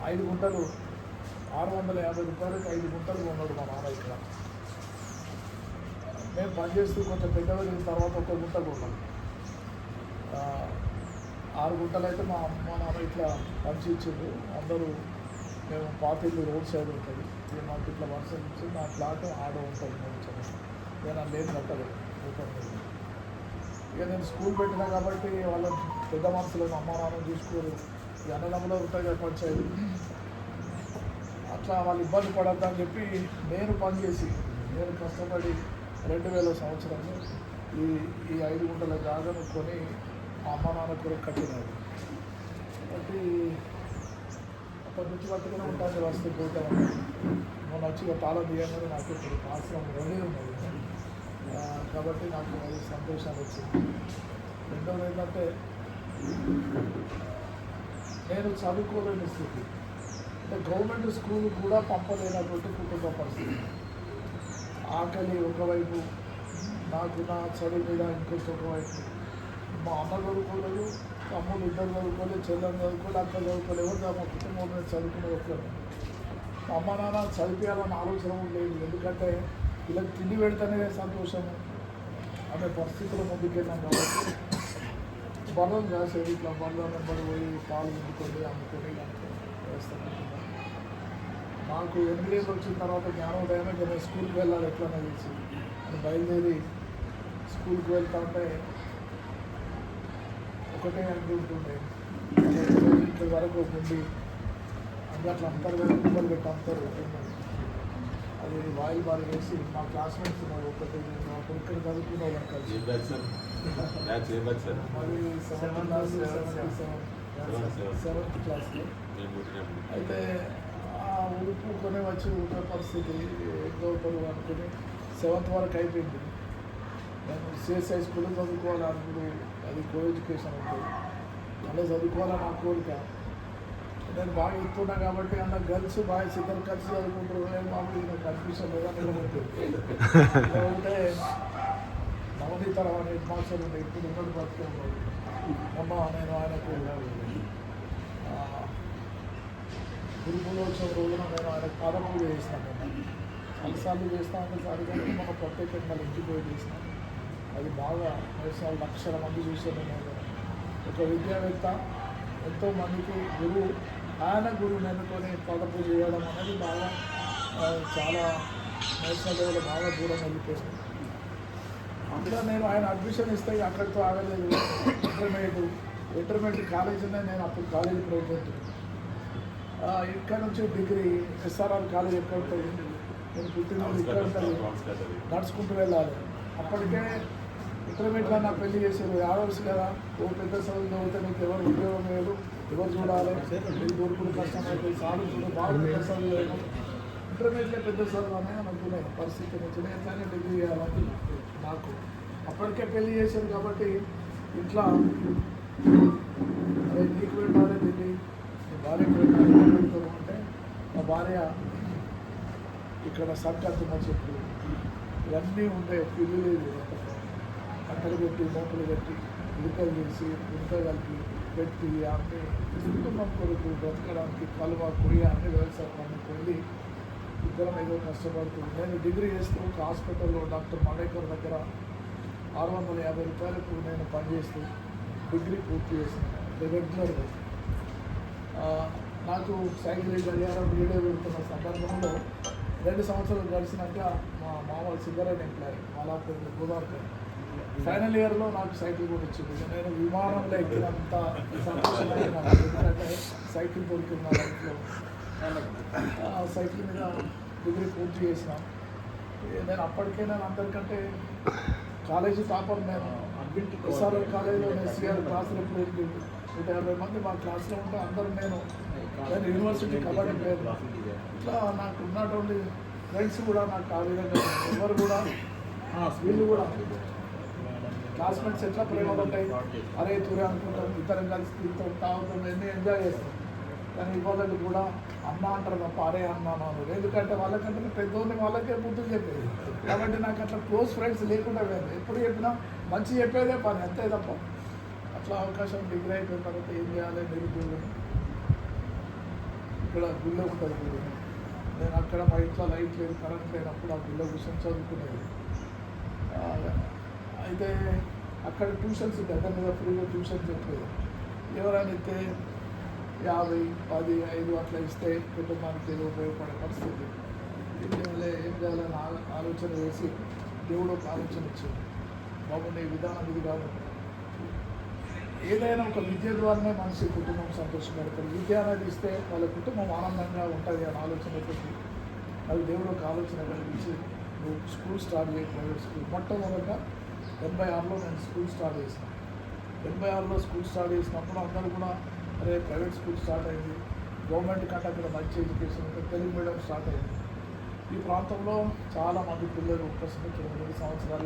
5 గుంటలు 650 రూపాయలకి 5 గుంటలు కొన్నాడు మా నాన్న ఇక్కడ. మేము పనిచేస్తూ కొంచెం పెద్దవైన తర్వాత 1 గుంట కొన్నాం. 6 గుంటలు అయితే మా అమ్మ నాన్న ఇట్లా పంచి ఇచ్చిండ్రు. అందరూ మేము పాతిల్లు రోడ్ సైడ్ ఉంటుంది, మాకు ఇట్లా వర్షం ఇచ్చి నా ఫ్లాట్ ఆడ ఉంటుంది. నేను లేదు కట్టలేదు ఓపెన్ మీద. ఇక నేను స్కూల్ పెట్టినా కాబట్టి వాళ్ళ పెద్ద మనుషులను అమ్మ నాన్న చూసుకోరు, ఈ అన్నదమ్ములో ఉంటాయి పంచాయతీ. అట్లా వాళ్ళు ఇబ్బంది పడద్దని చెప్పి నేను పనిచేసి నేను కష్టపడి 2000 సంవత్సరంలో ఈ 5 గుంటల జాగాను కొని మా అమ్మ నాన్న కూడా కట్టినారు. కాబట్టి అప్పటి నుంచి పట్టుకుని ఉంటాను వస్తే పోతామని. మొన్న వచ్చి తాళం తీయగానే నాకు ఇప్పుడు ఆశ్రమం రెడీ ఉన్నది. కాబట్టి నాకు అది సంతోషాలు వచ్చింది. రెండవది ఏంటంటే నేను చదువుకోలేని స్థితి, అంటే గవర్నమెంట్ స్కూల్ కూడా పంపలేనటువంటి కుటుంబ పరిస్థితి. ఆకలి ఒకవైపు, నాకు నా చదువు మీద ఇంట్రెస్ట్ ఒకవైపు. మా అమ్మ చదువుకోలేదు, తమ్ముడు 2 చదువుకోలేదు, చెల్లెలు చదువుకోలేదు, అక్క చదువుకోలేదు. ఎవరు మా కుటుంబం మీద చదువుకునే ఒక్కరు. మా అమ్మ నాన్న చదివేయాలని ఆలోచన లేదు, ఎందుకంటే వీళ్ళకి తిండి పెడితేనే సంతోషము అనే పరిస్థితుల్లో ముందుకెళ్ళాం. కాబట్టి బర్రెలు కాసేది, ఇట్లా బర్రెల నెంబర్ పోయి పాలు వండుకొని అమ్ముకొని వేస్తాను. నాకు 8 ఏళ్ళు వచ్చిన తర్వాత జ్ఞానోదయమే నేను స్కూల్కి వెళ్ళాలి ఎట్లనే తెలిసి అని బయలుదేరి స్కూల్కి వెళ్తా ఉంటే ఒకటే అంటూ ఉంటుండే, ఇక్కడి వరకు ఉండి అట్లా అంతర్గత కుక్కలు పెట్టి అంతారు అది వాయిల్ బాగా వేసి మా క్లాస్మేట్స్ ఒకటి ఇక్కడ చదువుకున్న వాళ్ళని కలిసి మరి 7th క్లాస్లో అయితే ఆ ఉడుపు కొని వచ్చి ఉండే పరిస్థితి ఎక్కడవుతారు అనుకుని 7th వరకు అయిపోయింది. నేను సిఎస్ఐ స్కూల్లో చదువుకోవాలి అనుకుని, అది కో ఎడ్యుకేషన్ ఉంటుంది, అలా చదువుకోవాలని నా కోరిక. నేను బాగా ఇస్తున్నా కాబట్టి అందరు గర్ల్స్ బాయ్స్ ఇద్దరు కలిసి చదువుకుంటారు. మామూలు నాకు కన్ఫ్యూషన్ లేదా ఉంటే నవనీతరావు అనే హెడ్ మాస్టర్ ఉండే, ఇప్పుడు ఉన్నది బతుకున్నాడు. మొన్న నేను ఆయనకు గురుకులోత్సవం రోజున నేను ఆయనకు పాదపూజ చేసినాను. చాలాసార్లు చేస్తా అంటే సారి కానీ మన ప్రత్యేకంగా మళ్ళీ ఇంటికి పోయి చేసినాను. అది బాగా 5 లక్షల మంది చూసాను. నేను ఒక విద్యావేత్త ఎంతోమందికి గురువు, ఆయన గురువు నెన్నుకొని పాదపూజ చేయడం అనేది బాగా చాలా నేషనల్ లెవెల్ బాగా దూరం వెళ్ళిపోయింది. అందులో నేను ఆయన అడ్మిషన్ ఇస్తే అక్కడితో ఆగలేదు. ఇంటర్మీడియట్ కాలేజీనే నేను అప్పుడు కాలేజీ ప్రెసిడెంట్. ఇక్కడ నుంచి డిగ్రీ ఎస్ఆర్ఆర్ కాలేజ్ ఎక్కడ ఉంటుంది, నేను పుట్టినది ఇక్కడ ఉంటుంది, నడుచుకుంటూ వెళ్ళాలి. అప్పటికే ఇంటర్మీడియట్లో నాకు పెళ్లి చేశారు. ఆడవచ్చు కదా, ఓ పెద్ద చదువు చదివితే నీకు ఎవరు ఉద్యోగం లేదు, ఎవరు చూడాలి, నీకు దొరుకుడు కష్టం అయితే సాగు చూడ బాగా పెద్ద చదువు లేదు, ఇంటర్మీడియట్లో పెద్ద చదువు అనే అనుకునే పరిస్థితి నుంచి ఎట్లానే డిగ్రీ చేయాలని నాకు. అప్పటికే పెళ్లి చేశారు కాబట్టి ఇంట్లో అదే నీకు వెళ్ళాలి ఢిల్లీ, నీ భార్యకు వెళ్ళాలి అంటే మా భార్య ఇక్కడ సర్కత్తున్న చెట్లు ఇవన్నీ ఉండే ఇల్లు లేదు, కట్టలు పెట్టి మూటలు పెట్టి ఉడకలు చేసి ఉడక కలిపి పెట్టి అన్నీ కుటుంబం కొరకు బ్రతకడానికి కలువ కొయ్య అన్ని వ్యవసాయం పనికి వెళ్ళి ఇద్దరం ఏదో కష్టపడుతుంది. నేను డిగ్రీ చేస్తూ ఒక హాస్పిటల్లో డాక్టర్ మడేకర్ దగ్గర 650 రూపాయలకు నేను పనిచేస్తూ డిగ్రీ పూర్తి చేశాను రెగ్యులర్గా. నాకు సైకిల్ గడియారం వీడియో పెడుతున్న సందర్భంలో 2 సంవత్సరాలు గడిచినాక మా మామ సిద్ధరాయణ ఎంప్లాయీ మాలాపూర్ గోదావరి ఫైనల్ ఇయర్లో నాకు సైకిల్ కూడా వచ్చింది. నేను విమానంలో ఎక్కినంత సంతోషమైన, ఎందుకంటే సైకిల్ దొరికింది నా లైఫ్లో. సైకిల్ మీద డిగ్రీ పూర్తి చేసిన నేను. అప్పటికే నేను అందరికంటే కాలేజీ టాపర్. నేను ఎస్ఆర్ఆర్ కాలేజీలో ఎస్సీఆర్ క్లాసులు ఎప్పుడు 150 మంది మా క్లాస్లో ఉంటే అందరూ నేను యూనివర్సిటీ కబడ్డీ ప్లేయర్. ఇట్లా నాకు ఉన్నటువంటి ఫ్రెండ్స్ కూడా నాకు ఆ విధంగా ఎవరు కూడా వీళ్ళు కూడా క్లాస్మేట్స్ ఎట్లా ప్రేమలు ఉంటాయి, అరే తూరే అనుకుంటాం, ఇద్దరం కలిసి తింటాం తాగుతాం, ఎన్ని ఎంజాయ్ చేస్తాం. కానీ ఇవాళకి కూడా అన్న అంటారు తప్ప అరే అన్నాను. ఎందుకంటే వాళ్ళకంటే పెద్దోని వాళ్ళకే బుద్ధులు చెప్పేది. కాబట్టి నాకు అట్లా క్లోజ్ ఫ్రెండ్స్ లేకుండా లేదు. ఎప్పుడు చెప్పినా మంచి చెప్పేదే పని, అంతే తప్ప. అట్లా అవకాశం డిగ్రీ అయిపోయిన తర్వాత ఏం చేయాలి, నిరుద్యోగం. ఇక్కడ గుళ్ళ ఉంటుంది గుడి. నేను అక్కడ మా ఇంట్లో లైట్ లేదు, కరెంట్ లేనప్పుడు ఆ గుళ్ళ కూర్చొని చదువుకునేది. ఆ, అయితే అక్కడ ట్యూషన్స్ దగ్గర మీద ఫ్రీగా ట్యూషన్ చెప్పేది. ఎవరైనా ఇస్తే 50, 10, 5 అట్లా ఇస్తే కుటుంబానికి ఏదో ఉపయోగపడే పరిస్థితి. ఏం చేయాలని ఆలోచన వేసి దేవుడు ఒక ఆలోచన ఇచ్చింది. బాబు నీ విధానం ఇది కాదు, ఏదైనా ఒక విద్య ద్వారానే మనిషి కుటుంబం సంతోషపడతారు. విద్య అనేది ఇస్తే వాళ్ళ కుటుంబం ఆనందంగా ఉంటుంది అని ఆలోచన పెట్టి అది దేవుడు ఒక ఆలోచన కలిగించి నువ్వు స్కూల్ స్టార్ట్ చేయ, ప్రైవేట్ స్కూల్. మొట్టమొదట 86లో నేను స్కూల్ స్టార్ట్ చేసినాను. 86లో స్కూల్ స్టార్ట్ చేసినప్పుడు అందరూ కూడా అరే ప్రైవేట్ స్కూల్ స్టార్ట్ అయింది, గవర్నమెంట్ కంటే అక్కడ మంచి ఎడ్యుకేషన్ ఉంటుంది, తెలుగు మీడియం స్టార్ట్ అయింది. ఈ ప్రాంతంలో చాలామంది పిల్లలు 1 సంవత్సరాలు